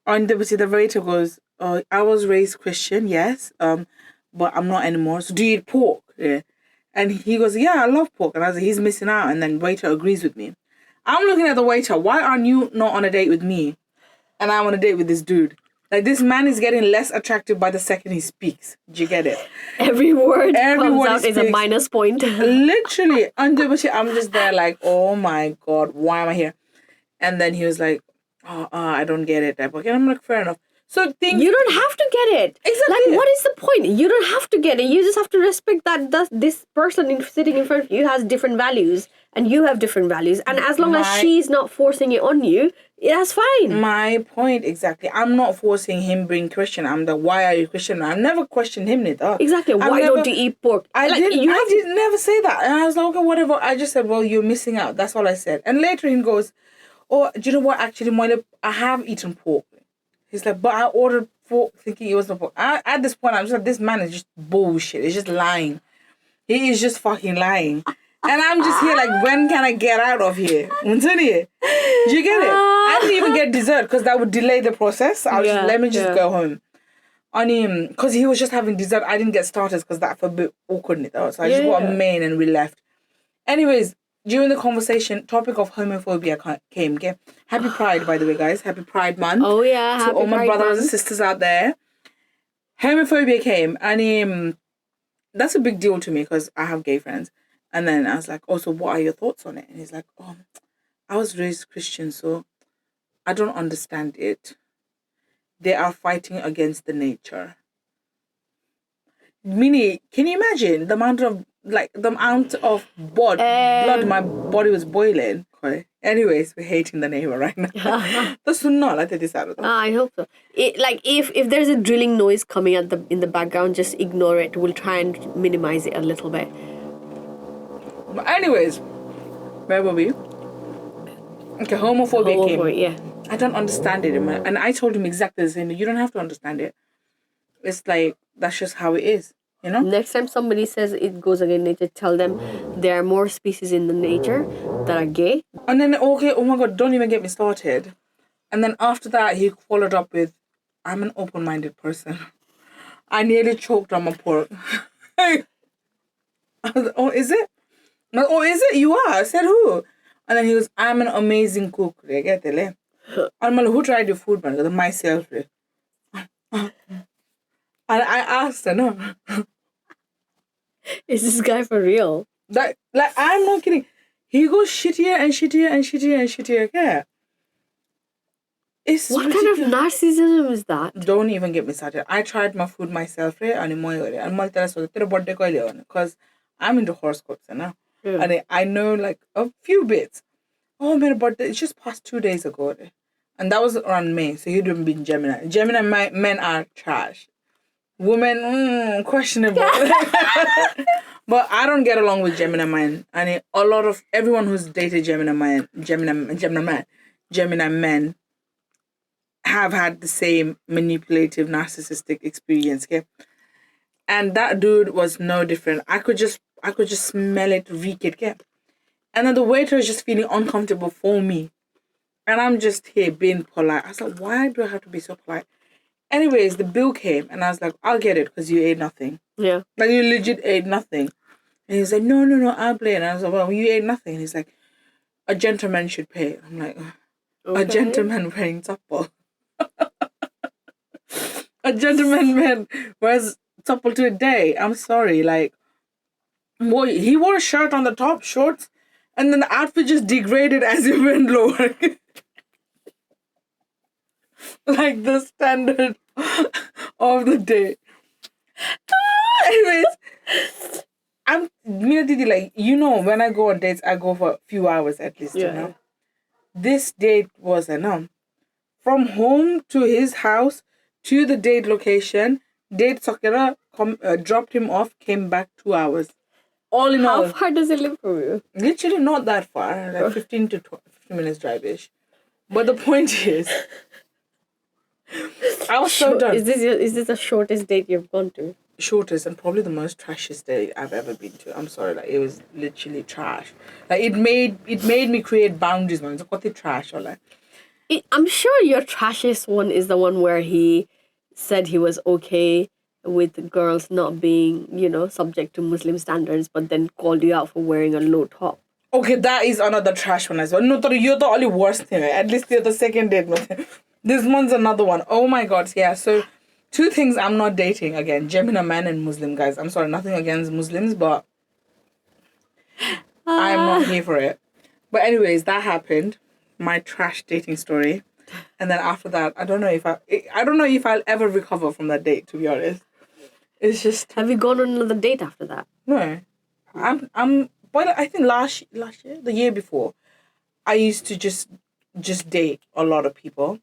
And the waiter goes, I was raised Christian, yes. But I'm not anymore. So do you eat pork? Yeah. And he goes, yeah, I love pork. And I was like, he's missing out. And then waiter agrees with me. I'm looking at the waiter. Why aren't you not on a date with me? And I'm on a date with this dude. Like, this man is getting less attractive by the second he speaks. Do you get it? Every word comes out is a minus point. Literally. I'm just there like, oh my God, why am I here? And then he was like, I don't get it. And I'm like, fair enough. So things... You don't have to get it. Exactly. Like, what is the point? You don't have to get it. You just have to respect that this person sitting in front of you has different values and you have different values. And as long as she's not forcing it on you, that's fine. My point, exactly. I'm not forcing him being Christian. I'm the, why are you Christian? I've never questioned him neither. Exactly. Why don't you eat pork? I did never say that. And I was like, okay, whatever. I just said, well, you're missing out. That's all I said. And later he goes, oh, do you know what? Actually, Moile, I have eaten pork. He's like, but I ordered pork thinking it was not pork. At this point, I'm just like, this man is just bullshit. He's just lying. He is just fucking lying. And I'm just here like, when can I get out of here? Do you get it? I didn't even get dessert because that would delay the process. I was just, let me just go home. Because he was just having dessert. I didn't get starters because that felt a bit awkward. So I just got a main and we left. Anyways, during the conversation, topic of homophobia came. Okay? Happy Pride, by the way, guys. Happy Pride Month. Oh, yeah. To all my brothers and sisters out there. Homophobia came. And that's a big deal to me because I have gay friends. And then I was like, oh, so what are your thoughts on it? And he's like, oh, I was raised Christian, so I don't understand it. They are fighting against the nature. Meaning, can you imagine the amount of blood my body was boiling? Okay. Anyways, we're hating the neighbor right now. That's not like this out of them. I hope so. If there's a drilling noise coming in the background, just ignore it. We'll try and minimize it a little bit. But anyways, where were we? Okay, homophobia came. Yeah. I don't understand it. And I told him exactly the same. You don't have to understand it. It's like, that's just how it is. You know? Next time somebody says it goes against nature, tell them there are more species in the nature that are gay. And then, okay, oh my God, don't even get me started. And then after that, he followed up with, I'm an open-minded person. I nearly choked on my pork. I was like, oh, is it? Like, oh, is it? You are? I said, who? And then he goes, I'm an amazing cook. And I'm like, who tried your food, man? Myself. And I asked her, no. Is this guy for real? Like, I'm not kidding. He goes shittier and shittier and shittier and shittier. Yeah. What kind of narcissism is that? Don't even get me started. I tried my food myself, because I'm into horoscopes, you know? Yeah. And I know like a few bits. Oh man, but it's just past 2 days ago. And that was around May, so you'd have been Gemini. Gemini men are trash. Women, questionable. But I don't get along with Gemini men. And a lot of everyone who's dated Gemini men have had the same manipulative, narcissistic experience. Okay? And that dude was no different. I could just smell it, reek it. Okay? And then the waiter is just feeling uncomfortable for me. And I'm just here being polite. I was like, why do I have to be so polite? Anyways, the bill came and I was like, I'll get it because you ate nothing. Yeah. Like, you legit ate nothing. And he's like, no, I'll pay. And I was like, well, you ate nothing. And he's like, a gentleman should pay. I'm like, okay. A gentleman wearing topple. A gentleman wears topple to a day. I'm sorry. Like, boy, he wore a shirt on the top, shorts, and then the outfit just degraded as he went lower. Like the standard of the day. Anyways, like, you know, when I go on dates, I go for a few hours at least, you know. This date was enough. From home to his house to the date location, date Sakira dropped him off, came back 2 hours. All in all. How far does it live from you? Literally not that far, like 15 to 15 minutes drive-ish. But the point is, I was so done. Is this the shortest date you've gone to? Shortest and probably the most trashiest date I've ever been to. I'm sorry, like, it was literally trash. Like, it made me create boundaries, man. It's like, trash or like. I'm sure your trashiest one is the one where he said he was okay with girls not being, you know, subject to Muslim standards, but then called you out for wearing a low top. Okay, that is another trash one as well. No, you're the only worst thing. At least you're the second date. This one's another one. Oh my God, yeah. So, 2 things I'm not dating again: Gemini man and Muslim guys. I'm sorry, nothing against Muslims, but I'm not here for it. But anyways, that happened. My trash dating story. And then after that, I don't know if I'll ever recover from that date, to be honest. It's just... Have you gone on another date after that? No. But I think last year, the year before, I used to just date a lot of people,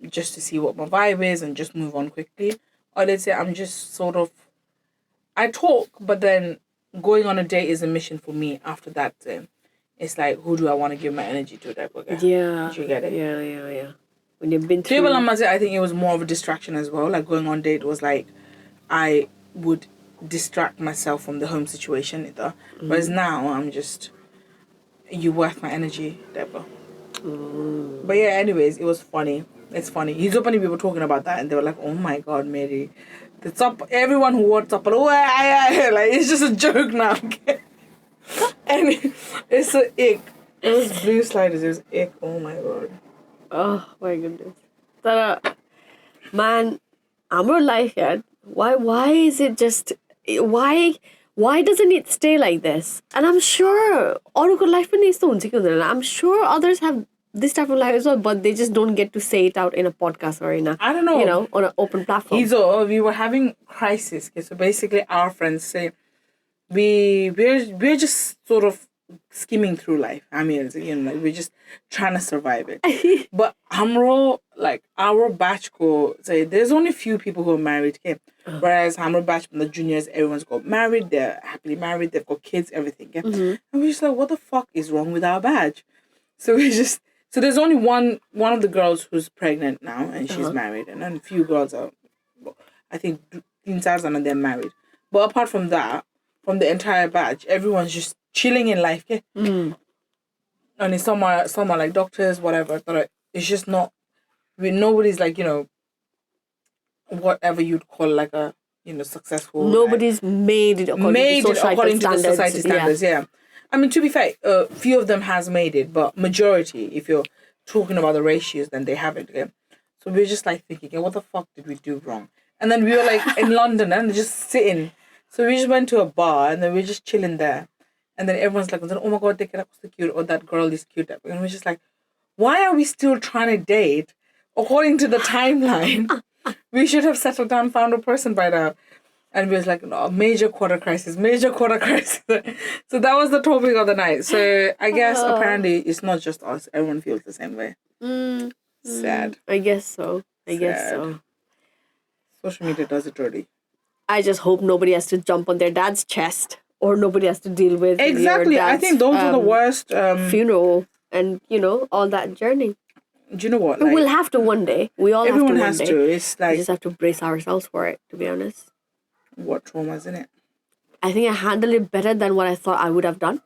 just to see what my vibe is and just move on quickly. Or let's say I'm just sort of, I talk, but then going on a date is a mission for me. After that, it's like, who do I want to give my energy to? That Yeah. Do you get it? Yeah. When you've been through... I think it was more of a distraction as well. Like going on date was like, I would distract myself from the home situation either. Whereas now I'm just, you worth my energy, Deborah. But yeah, anyways, it was funny. It's funny. He's openly people talking about that, and they were like, "Oh my God, Mary, the top everyone who wants up, like it's just a joke now." And it's a ick. It was blue sliders. It was ick. Oh my God. Oh my goodness. Man, our life yet. Why is it just why doesn't it stay like this? And I'm sure I'm sure others have this type of life as well, but they just don't get to say it out in a podcast or in a, I don't know, on an open platform. We were having crisis. Okay? So basically our friends say we're just sort of skimming through life. I mean, like we're just trying to survive it. But Hamro, like our batch say there's only few people who are married, okay? Whereas Hamro batch from the juniors, everyone's got married, they're happily married, they've got kids, everything. Okay? And we're just like, what the fuck is wrong with our batch? So there's only one of the girls who's pregnant now and she's married, and then a few girls are, I think, inside and they're married. But apart from that, from the entire batch, everyone's just chilling in life, okay? And it's some are like doctors, whatever. But it's just not. Nobody's like whatever you'd call like a successful. Nobody's made it according to society standards. Yeah. I mean, to be fair, few of them has made it, but majority, if you're talking about the ratios, then they haven't. Okay? So we're just like thinking, okay, what the fuck did we do wrong? And then we were like in London and just sitting. So we just went to a bar and then we're just chilling there. And then everyone's like, oh my God, that so cute, or that girl is cute. And we're just like, why are we still trying to date? According to the timeline, we should have settled down, found a person by now. And we was like, no, major quarter crisis. So that was the topic of the night. So I guess apparently it's not just us. Everyone feels the same way. Sad. I guess so. Guess so. Social media does it dirty. I just hope nobody has to jump on their dad's chest, or nobody has to deal with exactly. I think those are the worst funeral and all that journey. Do you know what? Like, we'll have to one day. We all everyone have to one day. Everyone has to. It's like we just have to brace ourselves for it. To be honest. What traumas in it? I think I handled it better than what I thought I would have done.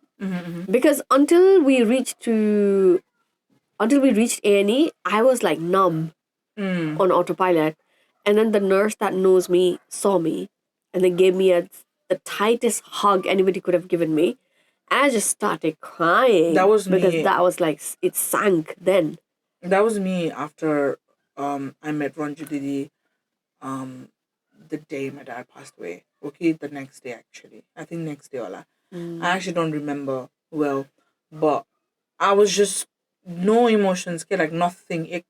Because until we reached A&E, I was like numb on autopilot. And then the nurse that knows me saw me and then gave me the tightest hug anybody could have given me. And I just started crying. That was because me. That was like, it sank then. That was me after I met Ranju Didi the day my dad passed away. Okay, the next day actually. I think next day, Ola. I actually don't remember well. But I was just, no emotions, like nothing.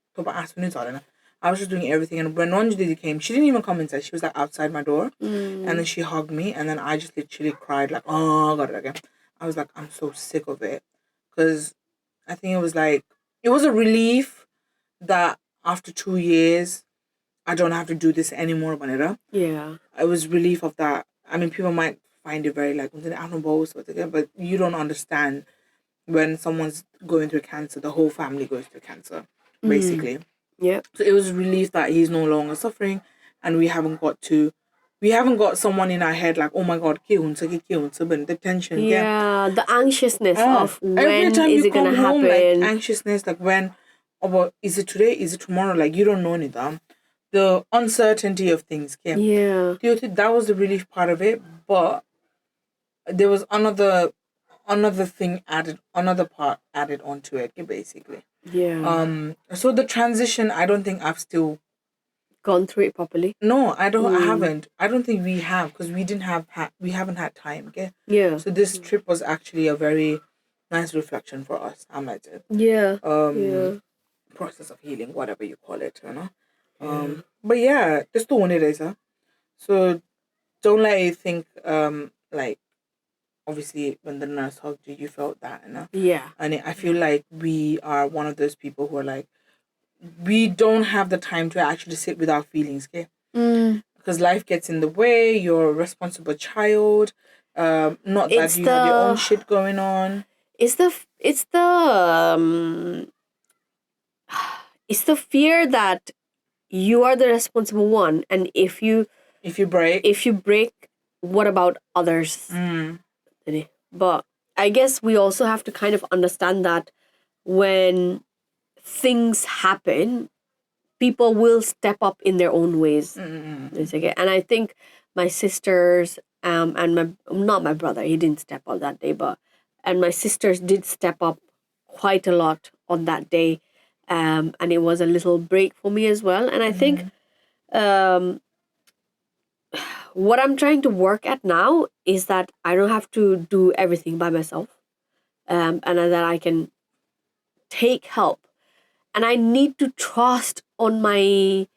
I was just doing everything. And when Ranju Didi came, she didn't even come inside. She was like outside my door. And then she hugged me. And then I just literally cried like, oh God, again. I was like, I'm so sick of it. Because I think it was a relief that after 2 years, I don't have to do this anymore, Manira. Yeah. It was relief of that. I mean, people might find it very like, but you don't understand when someone's going through cancer, the whole family goes through cancer, basically. Yeah. So it was a relief that he's no longer suffering, and we haven't got someone in our head like, oh my God, the tension. Yeah, the anxiousness of when every time is you it going to happen? Like, anxiousness, like when, is it today, is it tomorrow? Like, you don't know anything. The uncertainty of things came. Yeah. That was the relief part of it, but there was another part added onto it, basically. Yeah. So the transition, I don't think I've still gone through it properly. No, I haven't. I don't think we have, because we haven't had time. Okay. Yeah. So this trip was actually a very nice reflection for us. I might say. Yeah. Yeah. process of healing, whatever you call it, you know. But yeah, just the one it is, huh? So don't let you think like obviously when the nurse hugged you, you felt that, you know. Yeah. And I feel like we are one of those people who are like, we don't have the time to actually sit with our feelings, okay? Because life gets in the way. You're a responsible child. Not that It's you have your own the shit going on. it's the it's the fear that you are the responsible one, and If you break, if you break, what about others? But I guess we also have to kind of understand that when things happen, people will step up in their own ways. It's okay. And I think my sisters and my not my brother, he didn't step up that day, but and my sisters did step up quite a lot on that day. And it was a little break for me as well. And I think what I'm trying to work at now is that I don't have to do everything by myself, and that I can take help. And I need to trust on my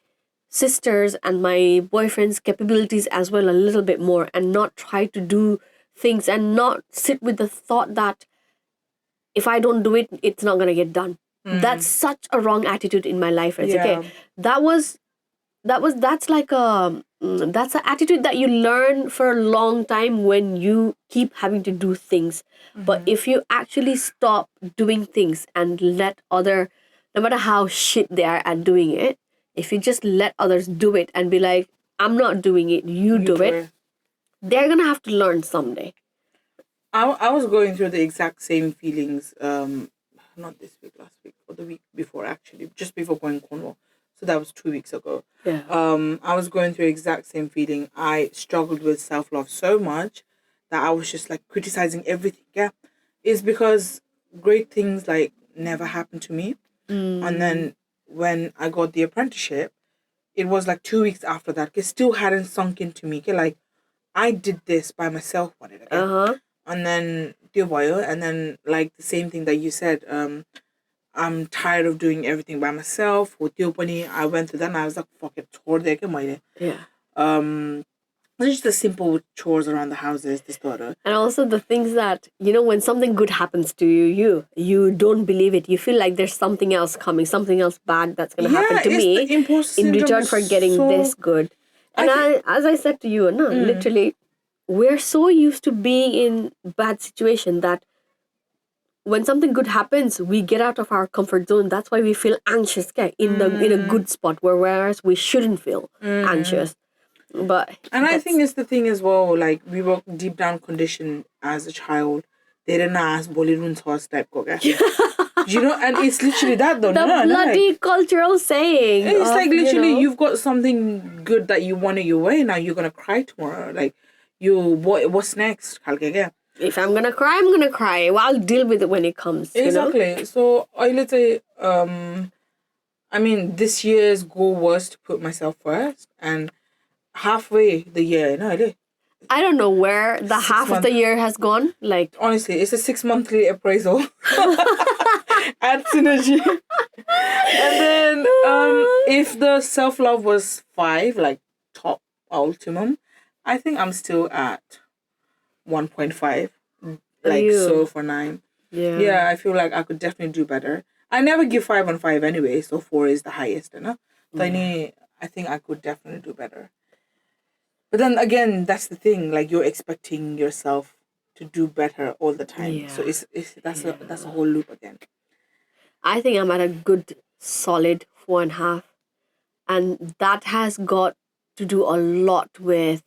sisters and my boyfriend's capabilities as well a little bit more, and not try to do things and not sit with the thought that if I don't do it, it's not going to get done. That's such a wrong attitude in my life. It's okay. That's like that's an attitude that you learn for a long time when you keep having to do things. But if you actually stop doing things and let other, no matter how shit they are at doing it, if you just let others do it and be like, I'm not doing it, you do it, they're gonna have to learn someday. I was going through the exact same feelings, not this week, last week, or the week before, actually, just before going Cornwall. So that was 2 weeks ago. Yeah. I was going through the exact same feeling. I struggled with self-love so much that I was just like criticizing everything. Yeah. It's because great things like never happened to me. And then when I got the apprenticeship, it was like 2 weeks after that. It still hadn't sunk into me. Like, I did this by myself. And then and then like the same thing that you said, I'm tired of doing everything by myself. With Yopani, I went through that and I was like, fuck it, chore de ke maine. It's just the simple chores around the houses, this daughter. And also the things that, when something good happens to you don't believe it. You feel like there's something else coming, something else bad that's going to happen to me in return for getting this good. And as I said to you, literally, we're so used to being in bad situation that when something good happens, we get out of our comfort zone. That's why we feel anxious in a good spot, whereas we shouldn't feel anxious. I think it's the thing as well, like we were deep down conditioned as a child. They didn't ask Bollywood's horse type and it's literally that though. The bloody cultural saying. It's like literally you've got something good that you wanted your way, now you're gonna cry tomorrow. Like what's next? If I'm gonna cry, I'm gonna cry. Well, I'll deal with it when it comes. Exactly. So let's say I mean this year's goal was to put myself first, and halfway the year, I don't know where the half of the year has gone. Like honestly, it's a 6-monthly appraisal at Synergy. And then if the self-love was 5, like top ultimum, I think I'm still at 1.5. Like so for 9. Yeah, I feel like I could definitely do better. I never give 5 on 5 anyway, so 4 is the highest, So I think I could definitely do better. But then again, that's the thing. Like you're expecting yourself to do better all the time. Yeah. So that's a whole loop again. I think I'm at a good solid 4.5, and that has got to do a lot with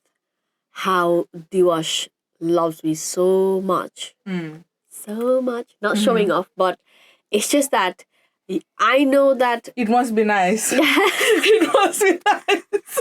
how Diwash loves me so much, so much. Not showing off, but it's just that I know that it must be nice. It must be nice.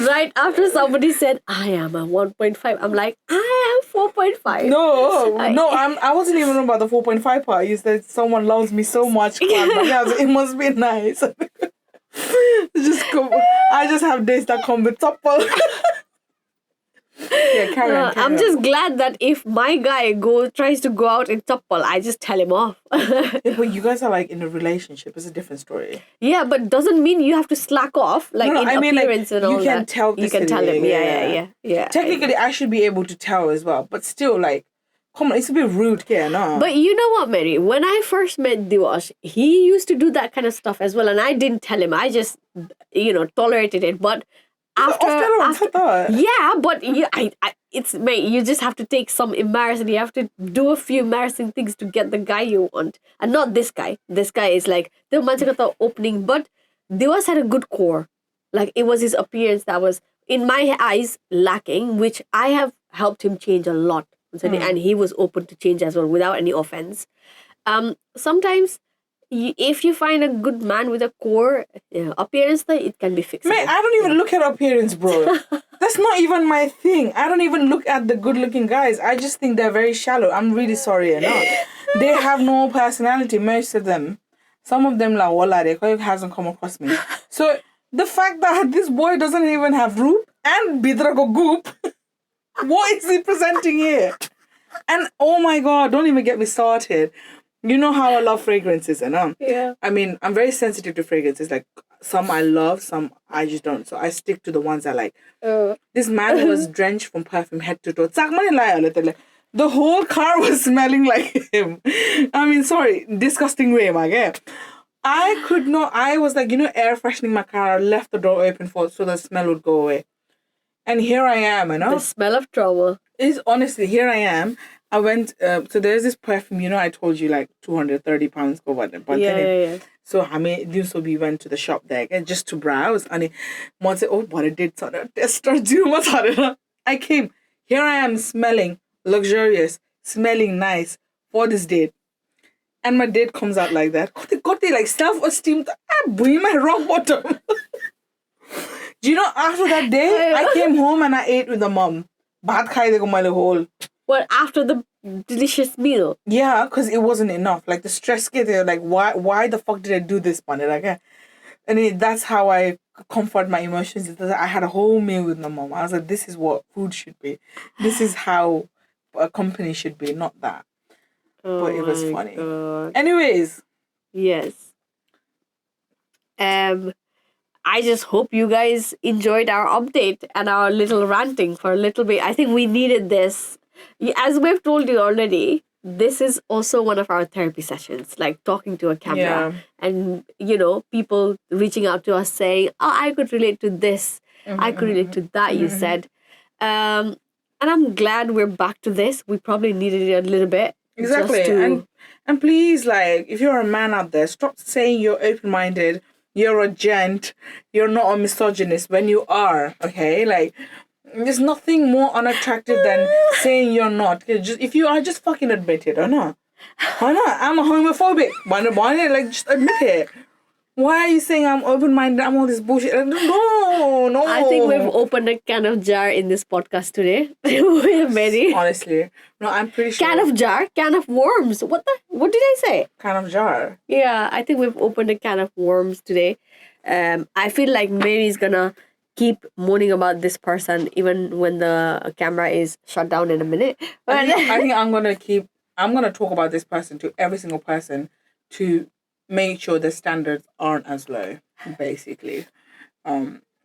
Right after somebody said I am a 1.5, I'm like, I am 4.5. No, I wasn't even about the 4.5 part. You said someone loves me so much. It must be nice. I just have days that come with supper. Yeah, carry on. I'm just glad that if my guy tries to go out in Tappal, I just tell him off. Yeah, but you guys are like in a relationship. It's a different story. Yeah, but doesn't mean you have to slack off. Like No, in I mean, like, appearance and all that. you can tell this. You can tell him. Yeah. Technically, I should be able to tell as well, but still, like, come on, it's a bit rude, yeah, no. But you know what, Mary? When I first met Diwash, he used to do that kind of stuff as well, and I didn't tell him. I just, tolerated it. But yeah, but it's mate. You just have to take some embarrassing. You have to do a few embarrassing things to get the guy you want, and not this guy. This guy is like the manchakata opening, but Diwash had a good core. Like it was his appearance that was, in my eyes, lacking, which I have helped him change a lot. And he was open to change as well without any offense. Sometimes if you find a good man with a core appearance, it can be fixed. Man, I don't even look at appearance, bro. That's not even my thing. I don't even look at the good looking guys. I just think they're very shallow. I'm really sorry enough. They have no personality, most of them. Some of them like wala, it hasn't come across me. So the fact that this boy doesn't even have roop and bidrago goop, what is he presenting here? And oh my god, don't even get me started. You know how I love fragrances, Yeah. I mean, I'm very sensitive to fragrances. Like some I love, some I just don't. So I stick to the ones I like. This man was drenched from perfume head to toe. The whole car was smelling like him. I mean, sorry, disgusting way, my guy. I could not. I was like, air freshening my car. I left the door open so the smell would go away. And here I am, The smell of trauma. Is honestly, here I am. I went, so there's this perfume, I told you like £230 go what. Yeah. So we went to the shop there again just to browse. And once I did I came. Here I am smelling luxurious, smelling nice for this date. And my date comes out like that. Got the like self-esteem. I bring my rock bottom. Do you know, after that day, I came home and I ate with the mom. Well, after the delicious meal? Yeah, because it wasn't enough. Like, the stress kid, they're like, why the fuck did I do this, man? That's how I comfort my emotions. I had a whole meal with my mom. I was like, this is what food should be. This is how a company should be, not that. But it was funny. God. Anyways. Yes. I just hope you guys enjoyed our update and our little ranting for a little bit. I think we needed this. As we've told you already, this is also one of our therapy sessions, like talking to a camera and, people reaching out to us saying, I could relate to this. I could relate to that, you said. And I'm glad we're back to this. We probably needed it a little bit. Exactly. And please, like, if you're a man out there, stop saying you're open-minded. You're a gent. You're not a misogynist when you are, okay? Like, there's nothing more unattractive than saying you're not. If you are, just fucking admit it, or not? Why not? I'm a homophobic. Why not? Like, just admit it. Why are you saying I'm open-minded? I'm all this bullshit. No. I think we've opened a can of jar in this podcast today. We're ready. Honestly. No, I'm pretty sure. Can of jar? Can of worms. What did I say? Can of jar. Yeah, I think we've opened a can of worms today. I feel like Mary's gonna keep moaning about this person even when the camera is shut down in a minute. I think I'm gonna talk about this person to every single person to make sure the standards aren't as low, basically.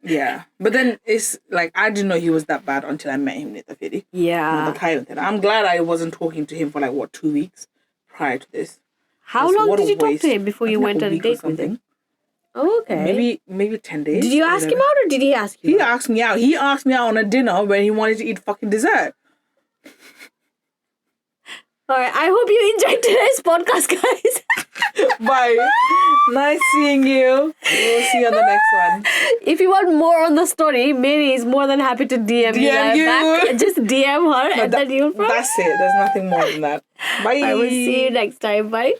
Yeah. But then it's like, I didn't know he was that bad until I met him in the video. Yeah. I'm glad I wasn't talking to him for 2 weeks prior to this. How long did you talk to him before you went on a date with him? Oh, okay. Maybe 10 days. Did you ask him out or did he ask you out? He asked me out. He asked me out on a dinner when he wanted to eat fucking dessert. Alright, I hope you enjoyed today's podcast, guys. Bye. Nice seeing you. We'll see you on the next one. If you want more on the story, Mary is more than happy to DM you back. Just DM her and then you'll... That's it. There's nothing more than that. Bye. I will see you next time. Bye.